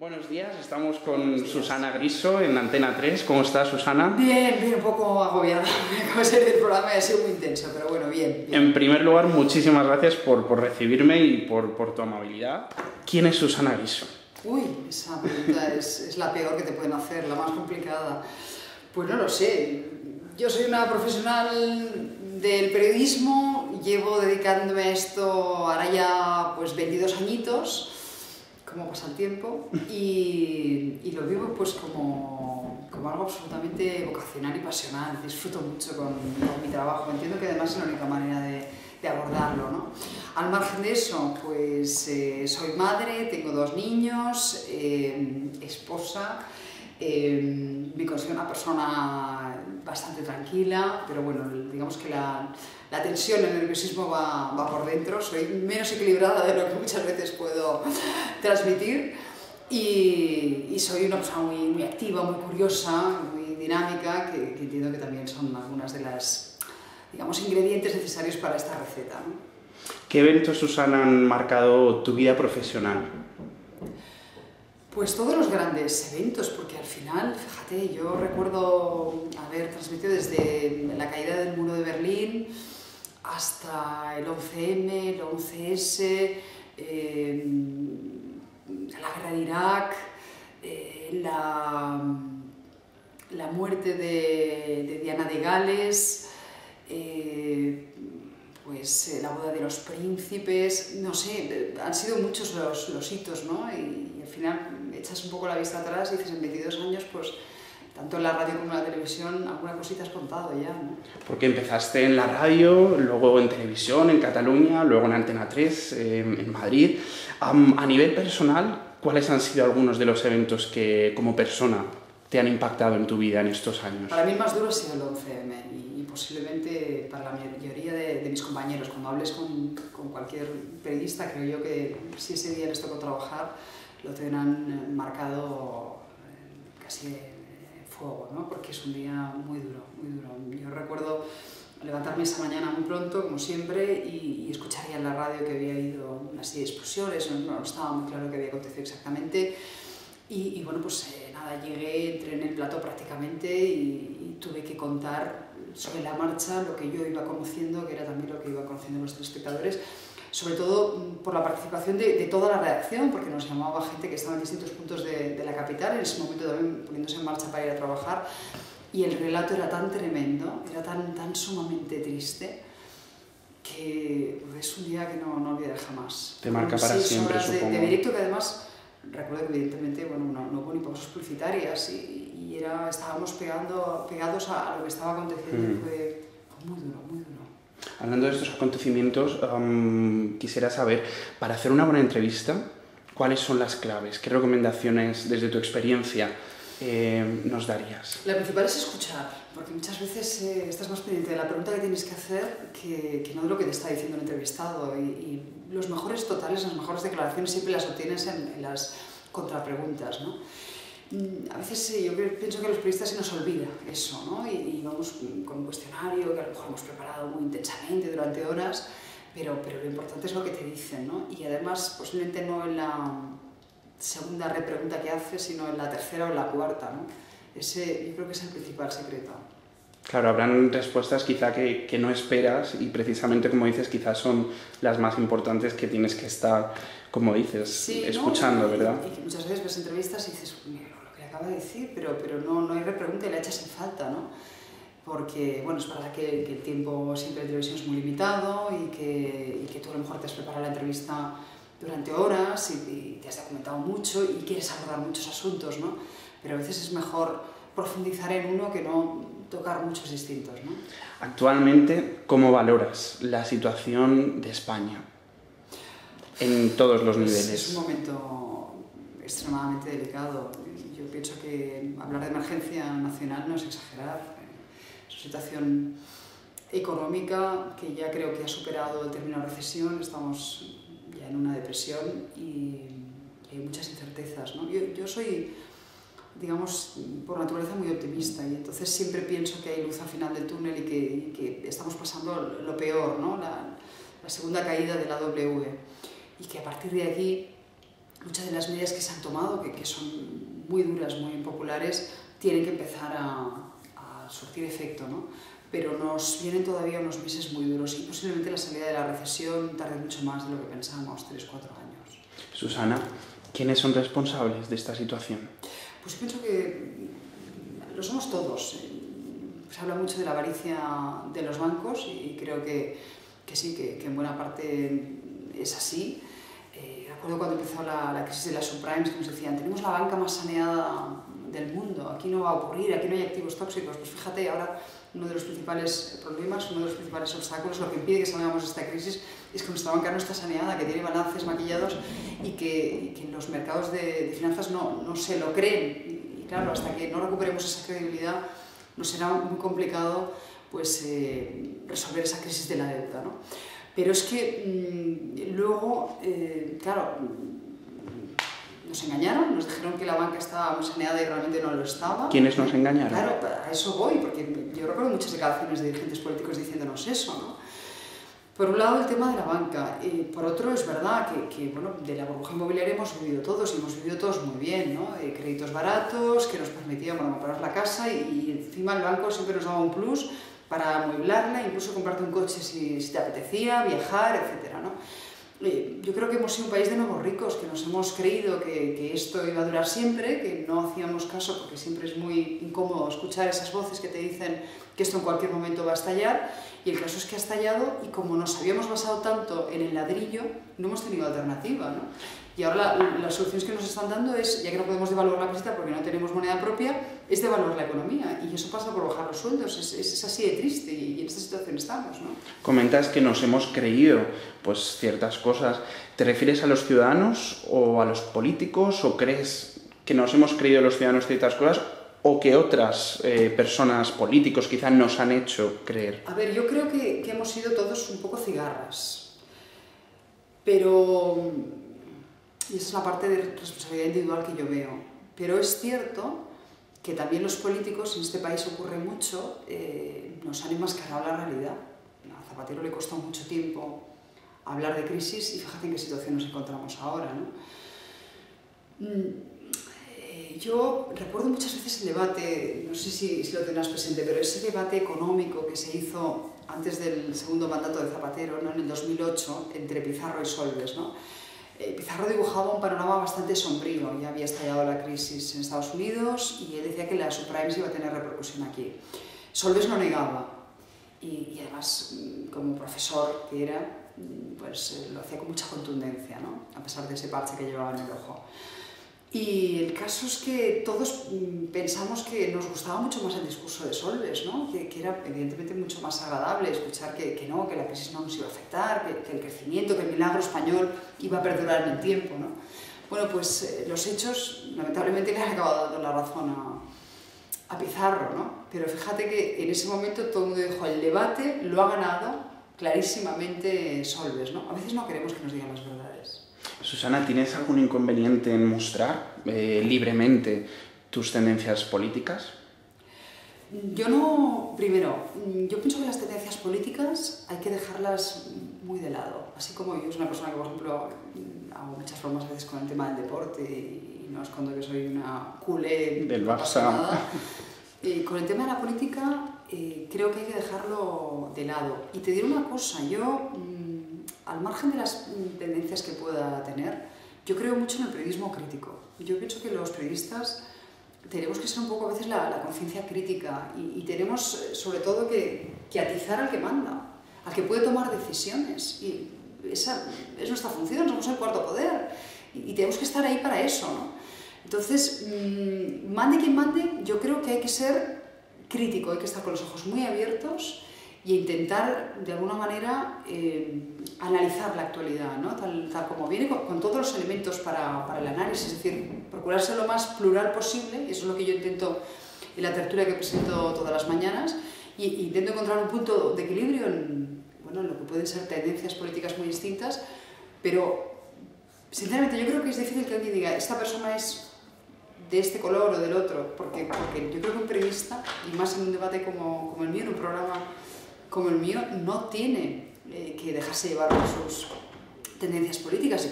Buenos días, estamos con Susana Griso en Antena 3. ¿Cómo estás, Susana? Bien, bien, un poco agobiada. Acabo de salir del programa y ha sido muy intenso, pero bueno, bien. En primer lugar, muchísimas gracias por recibirme y por tu amabilidad. ¿Quién es Susana Griso? Uy, esa pregunta es la peor que te pueden hacer, la más complicada. Pues no lo sé. Yo soy una profesional del periodismo, llevo dedicándome a esto ahora ya pues 22 añitos, cómo pasa el tiempo, y lo vivo pues como algo absolutamente vocacional y pasional. Disfruto mucho con mi trabajo, entiendo que además es la única manera de abordarlo, ¿no? Al margen de eso, pues soy madre, tengo 2 niños, esposa, me considero una persona bastante tranquila, pero bueno, digamos que la tensión, el nerviosismo va por dentro, soy menos equilibrada de lo que muchas veces puedo transmitir y soy una persona muy activa, muy curiosa, muy dinámica, que entiendo que también son algunas de las, digamos, ingredientes necesarios para esta receta, ¿no? ¿Qué eventos, Susana, han marcado tu vida profesional? Pues todos los grandes eventos, porque al final, fíjate, yo recuerdo haber transmitido desde la caída del muro de Berlín hasta el 11M, el 11S, la guerra de Irak, la muerte de Diana de Gales, pues la boda de los príncipes, no sé, han sido muchos los hitos, ¿no? Y al final echas un poco la vista atrás y dices, en 22 años, pues tanto en la radio como en la televisión, alguna cosita has contado ya, ¿no? Porque empezaste en la radio, luego en televisión, en Cataluña, luego en Antena 3, en Madrid. A nivel personal, ¿cuáles han sido algunos de los eventos que, como persona, te han impactado en tu vida en estos años? Para mí el más duro ha sido el 11M y posiblemente para la mayoría de mis compañeros. Cuando hables con cualquier periodista, creo yo que si ese día les tocó trabajar, lo tendrán marcado casi fuego, ¿no? Porque es un día muy duro, muy duro. Yo recuerdo levantarme esa mañana muy pronto, como siempre, y escuchar ya en la radio que había habido una serie de explosiones, no estaba muy claro qué había acontecido exactamente. Y bueno, pues nada, llegué, entré en el plató prácticamente y tuve que contar sobre la marcha lo que yo iba conociendo, que era también lo que iba conociendo los telespectadores, sobre todo por la participación de toda la redacción, porque nos llamaba gente que estaba en distintos puntos de la capital, en ese momento también poniéndose en marcha para ir a trabajar, y el relato era tan tremendo, era tan sumamente triste, que es un día que no olvidaré jamás. Te marca para siempre, supongo. De directo, que además recuerdo que evidentemente bueno, no hubo ni pausas publicitarias y estábamos pegados a lo que estaba aconteciendo. Fue muy duro, muy duro. Hablando de estos acontecimientos, quisiera saber, para hacer una buena entrevista, ¿cuáles son las claves? ¿Qué recomendaciones, desde tu experiencia, nos darías? La principal es escuchar, porque muchas veces estás más pendiente de la pregunta que tienes que hacer que no de lo que te está diciendo el entrevistado. Y los mejores totales, las mejores declaraciones siempre las obtienes en las contrapreguntas, ¿no? A veces yo pienso que a los periodistas se nos olvida eso, ¿no? Y vamos con un cuestionario que a lo mejor hemos preparado muy intensamente durante horas, pero lo importante es lo que te dicen, ¿no? Y además, posiblemente no en la segunda repregunta que haces, sino en la tercera o en la cuarta, ¿no? Ese yo creo que es el principal secreto. Claro, habrán respuestas quizá que no esperas y precisamente, como dices, quizás son las más importantes que tienes que estar, como dices, sí, escuchando, ¿no? ¿Verdad? Y que muchas veces ves entrevistas y dices, mira, lo que acaba de decir, pero no hay repregunta y la echas en falta, ¿no? Porque, bueno, es verdad que el tiempo siempre en televisión es muy limitado y que tú a lo mejor te has preparado la entrevista durante horas y te has documentado mucho y quieres abordar muchos asuntos, ¿no? Pero a veces es mejor profundizar en uno que no tocar muchos distintos, ¿no? Actualmente, ¿cómo valoras la situación de España en todos los niveles? Es un momento extremadamente delicado. Yo pienso que hablar de emergencia nacional no es exagerar. Es una situación económica que ya creo que ha superado el término recesión, estamos ya en una depresión y hay muchas incertezas, ¿no? Yo soy, digamos, por naturaleza muy optimista y entonces siempre pienso que hay luz al final del túnel y que estamos pasando lo peor, ¿no? La segunda caída de la W, y que a partir de aquí muchas de las medidas que se han tomado, que son muy duras, muy impopulares, tienen que empezar a surtir efecto, ¿no? Pero nos vienen todavía unos meses muy duros y posiblemente la salida de la recesión tarde mucho más de lo que pensábamos, 3-4 años. Susana, ¿quiénes son responsables de esta situación? Pues yo pienso que lo somos todos. Se habla mucho de la avaricia de los bancos y creo que sí, que en buena parte es así. Recuerdo cuando empezó la crisis de las subprimes que nos decían, tenemos la banca más saneada del mundo, aquí no va a ocurrir, aquí no hay activos tóxicos. Pues fíjate, ahora uno de los principales problemas, uno de los principales obstáculos, lo que impide que salgamos de esta crisis es que nuestra banca no está saneada, que tiene balances maquillados y que los mercados de finanzas no se lo creen. Y claro, hasta que no recuperemos esa credibilidad, nos será muy complicado pues, resolver esa crisis de la deuda, ¿no? Pero es que luego, claro, nos engañaron, nos dijeron que la banca estaba muy saneada y realmente no lo estaba. ¿Quiénes nos engañaron? Claro, a eso voy, porque yo recuerdo muchas declaraciones de dirigentes políticos diciéndonos eso, ¿no? Por un lado, el tema de la banca. Por otro, es verdad que bueno, de la burbuja inmobiliaria hemos vivido todos y hemos vivido todos muy bien, ¿no? Créditos baratos que nos permitían comprar la casa y encima el banco siempre nos daba un plus para amueblarla, incluso comprarte un coche si te apetecía, viajar, etc., ¿no? Yo creo que hemos sido un país de nuevos ricos, que nos hemos creído que esto iba a durar siempre, que no hacíamos caso porque siempre es muy incómodo escuchar esas voces que te dicen que esto en cualquier momento va a estallar, y el caso es que ha estallado y como nos habíamos basado tanto en el ladrillo, no hemos tenido alternativa, ¿no? Y ahora las soluciones que nos están dando es, ya que no podemos devaluar la peseta porque no tenemos moneda propia, es devaluar la economía, y eso pasa por bajar los sueldos, es así de triste y en esta situación estamos, ¿no? Comentas que nos hemos creído pues ciertas cosas. ¿Te refieres a los ciudadanos o a los políticos, o crees que nos hemos creído los ciudadanos ciertas cosas o que otras personas, políticos quizás nos han hecho creer? A ver, yo creo que hemos sido todos un poco cigarras, pero... y esa es la parte de responsabilidad individual que yo veo. Pero es cierto que también los políticos, en este país ocurre mucho, nos han enmascarado la realidad. A Zapatero le costó mucho tiempo hablar de crisis y fíjate en qué situación nos encontramos ahora, ¿no? Yo recuerdo muchas veces el debate, no sé si lo tendrás presente, pero ese debate económico que se hizo antes del segundo mandato de Zapatero, ¿no? En el 2008, entre Pizarro y Solbes, ¿no? Pizarro dibujaba un panorama bastante sombrío, ya había estallado la crisis en Estados Unidos y él decía que la subprimes iba a tener repercusión aquí. Solbes lo negaba y además, como profesor que era, pues lo hacía con mucha contundencia, ¿no? A pesar de ese parche que llevaba en el ojo. Y el caso es que todos pensamos que nos gustaba mucho más el discurso de Solbes, ¿no? Que era evidentemente mucho más agradable escuchar que la crisis no nos iba a afectar, que el crecimiento, que el milagro español iba a perdurar en el tiempo, ¿no? Bueno, pues los hechos lamentablemente le han acabado dando la razón a Pizarro, ¿no? Pero fíjate que en ese momento todo el mundo dijo, el debate lo ha ganado clarísimamente Solbes, ¿no? A veces no queremos que nos digan las verdades. Susana, ¿tienes algún inconveniente en mostrar libremente tus tendencias políticas? Yo no, primero, yo pienso que las tendencias políticas hay que dejarlas muy de lado. Así como yo soy una persona que, por ejemplo, hago muchas bromas a veces con el tema del deporte y no escondo que soy una culé del Barça. Con el tema de la política creo que hay que dejarlo de lado. Y te diré una cosa, yo, al margen de las tendencias que pueda tener, yo creo mucho en el periodismo crítico. Yo pienso que los periodistas tenemos que ser un poco a veces la conciencia crítica y tenemos sobre todo que atizar al que manda, al que puede tomar decisiones. Y esa es nuestra función, somos el cuarto poder y tenemos que estar ahí para eso, ¿no? Entonces, mande quien mande, yo creo que hay que ser crítico, hay que estar con los ojos muy abiertos y intentar, de alguna manera, analizar la actualidad, ¿no? Tal como viene, con todos los elementos para el análisis, es decir, procurar ser lo más plural posible, y eso es lo que yo intento en la tertulia que presento todas las mañanas, y intento encontrar un punto de equilibrio en lo que pueden ser tendencias políticas muy distintas, pero, sinceramente, yo creo que es difícil que alguien diga, esta persona es de este color o del otro, porque yo creo que un periodista, y más en un debate como el mío, en un programa como el mío, no tiene que dejarse llevar por sus tendencias políticas. Y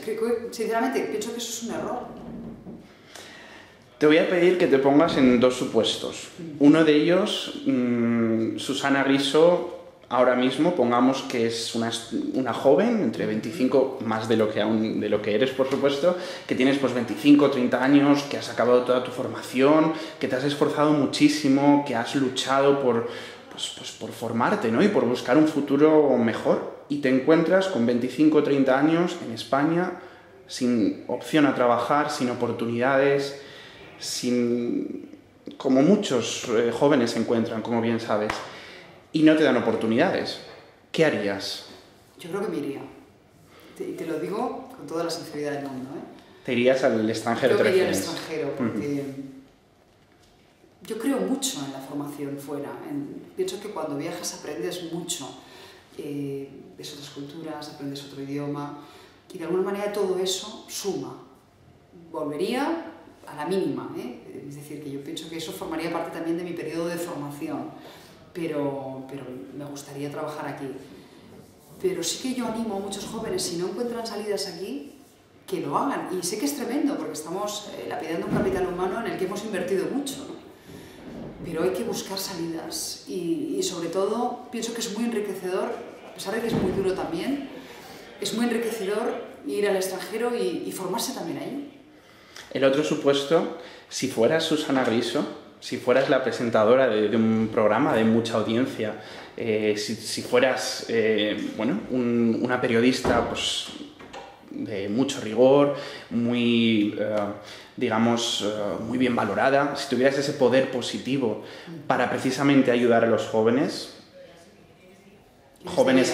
sinceramente, pienso que eso es un error. Te voy a pedir que te pongas en dos supuestos. Uno de ellos, Susana Griso, ahora mismo, pongamos que es una joven, entre 25, más de lo que eres, por supuesto, que tienes pues 25, 30 años, que has acabado toda tu formación, que te has esforzado muchísimo, que has luchado por formarte, ¿no? Y por buscar un futuro mejor. Y te encuentras con 25 o 30 años en España, sin opción a trabajar, sin oportunidades, como muchos jóvenes se encuentran, como bien sabes, y no te dan oportunidades. ¿Qué harías? Yo creo que me iría. Y te lo digo con toda la sinceridad del mundo, ¿eh? ¿Te irías al extranjero? Yo me iría al extranjero porque yo creo mucho en la formación fuera. Pienso que cuando viajas aprendes mucho. Ves otras culturas, aprendes otro idioma y de alguna manera todo eso suma. Volvería a la mínima, ¿eh? Es decir, que yo pienso que eso formaría parte también de mi periodo de formación. Pero me gustaría trabajar aquí. Pero sí que yo animo a muchos jóvenes, si no encuentran salidas aquí, que lo hagan. Y sé que es tremendo, porque estamos lapidando un capital humano en el que hemos invertido mucho, ¿no? Pero hay que buscar salidas. Y sobre todo, pienso que es muy enriquecedor, a pesar de que es muy duro también, es muy enriquecedor ir al extranjero y formarse también ahí. El otro supuesto, si fueras Susana Griso, si fueras la presentadora de un programa de mucha audiencia, si fueras una periodista pues, de mucho rigor, muy bien valorada, si tuvieras ese poder positivo para precisamente ayudar a los jóvenes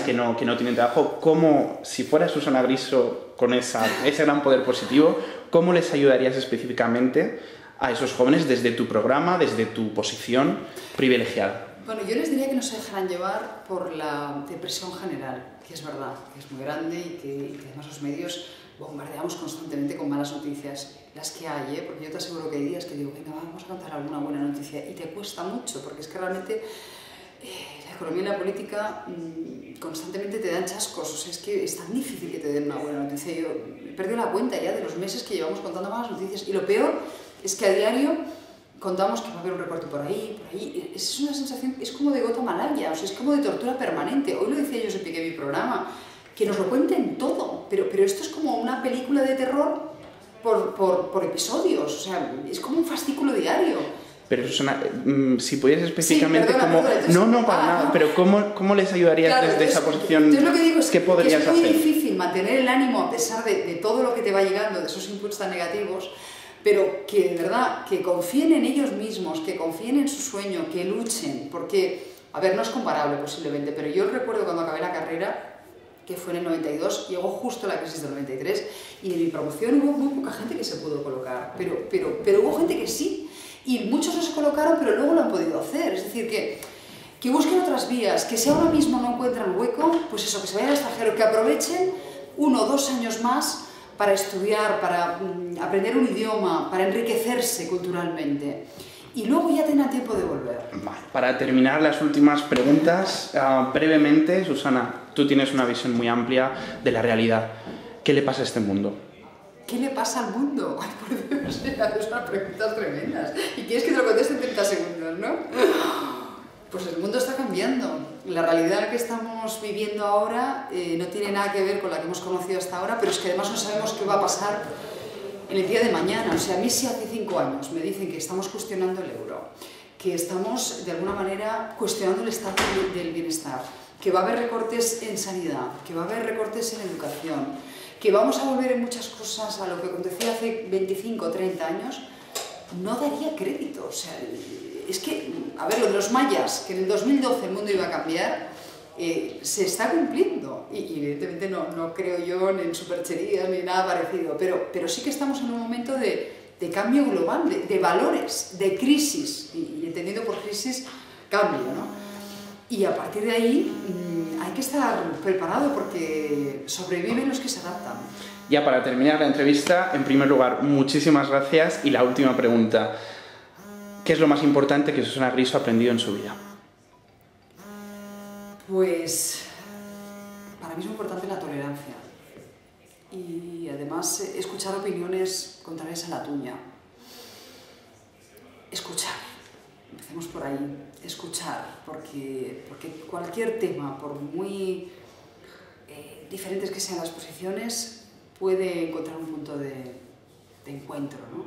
que no tienen trabajo, ¿cómo, si fueras Susana Griso con ese gran poder positivo, cómo les ayudarías específicamente a esos jóvenes desde tu programa, desde tu posición privilegiada? Bueno, yo les diría que no se dejaran llevar por la depresión general, que es verdad, que es muy grande y que además los medios bombardeamos constantemente con malas noticias, las que hay, porque yo te aseguro que hay días que digo, venga, vamos a contar alguna buena noticia, y te cuesta mucho, porque es que realmente la economía y la política constantemente te dan chascos, o sea, es que es tan difícil que te den una buena noticia. Yo he perdido la cuenta ya de los meses que llevamos contando malas noticias, y lo peor es que a diario contamos que va a haber un recorte por ahí, es una sensación, es como de gota malaya, o sea, es como de tortura permanente. Hoy lo decía yo, en mi programa, que nos lo cuenten todo, pero esto es como una película de terror por episodios, o sea, es como un fascículo diario. Pero Susana, si pudieras específicamente sí, perdona, No, para nada, ¿no? Pero ¿cómo les ayudarías desde esa posición? Yo lo que digo es ¿Qué podrías que es muy hacer? difícil mantener el ánimo a pesar de todo lo que te va llegando, de esos inputs tan negativos, pero que de verdad, que confíen en ellos mismos, que confíen en su sueño, que luchen, porque, a ver, no es comparable posiblemente, pero yo recuerdo cuando acabé la carrera, que fue en el 92, llegó justo la crisis del 93, y de mi promoción hubo muy poca gente que se pudo colocar, pero hubo gente que sí, y muchos no se colocaron, pero luego lo han podido hacer, es decir, que busquen otras vías, que si ahora mismo no encuentran hueco, pues eso, que se vayan al extranjero, que aprovechen 1 o 2 años más para estudiar, para aprender un idioma, para enriquecerse culturalmente. Y luego ya tengan tiempo de volver. Vale, para terminar las últimas preguntas, brevemente, Susana, tú tienes una visión muy amplia de la realidad. ¿Qué le pasa a este mundo? ¿Qué le pasa al mundo? Ay, por Dios, haces unas preguntas tremendas. Y quieres que te lo conteste en 30 segundos, ¿no? Pues el mundo está cambiando. La realidad que estamos viviendo ahora no tiene nada que ver con la que hemos conocido hasta ahora, pero es que además no sabemos qué va a pasar en el día de mañana. O sea, a mí si hace 5 años me dicen que estamos cuestionando el euro, que estamos de alguna manera cuestionando el estado del bienestar, que va a haber recortes en sanidad, que va a haber recortes en educación, que vamos a volver en muchas cosas a lo que acontecía hace 25 o 30 años, no daría crédito. O sea, es que, a ver, lo de los mayas, que en el 2012 el mundo iba a cambiar, se está cumpliendo. Y evidentemente no creo yo en supercherías ni nada parecido, pero sí que estamos en un momento de cambio global, de valores, de crisis, y entendiendo por crisis, cambio, ¿no? Y a partir de ahí hay que estar preparado porque sobreviven los que se adaptan. Ya para terminar la entrevista, en primer lugar, muchísimas gracias. Y la última pregunta, ¿qué es lo más importante que Susana Griso ha aprendido en su vida? Pues para mí es muy importante la tolerancia. y además escuchar opiniones contrarias a la tuya. Escuchar, empecemos por ahí, escuchar, porque cualquier tema, por muy diferentes que sean las posiciones, puede encontrar un punto de encuentro, ¿no?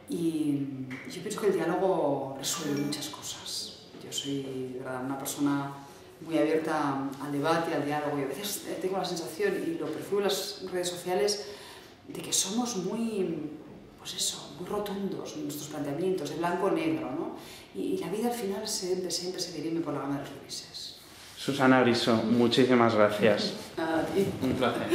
Y yo pienso que el diálogo resuelve muchas cosas. Yo soy, de verdad, una persona muy abierta al debate, al diálogo, y a veces tengo la sensación, y lo percibo en las redes sociales, de que somos muy, pues eso, muy rotundos en nuestros planteamientos, de blanco o negro, ¿no? Y la vida al final siempre se dirime por la gama de los grises. Susana Briso, muchísimas gracias. A ti. Un placer.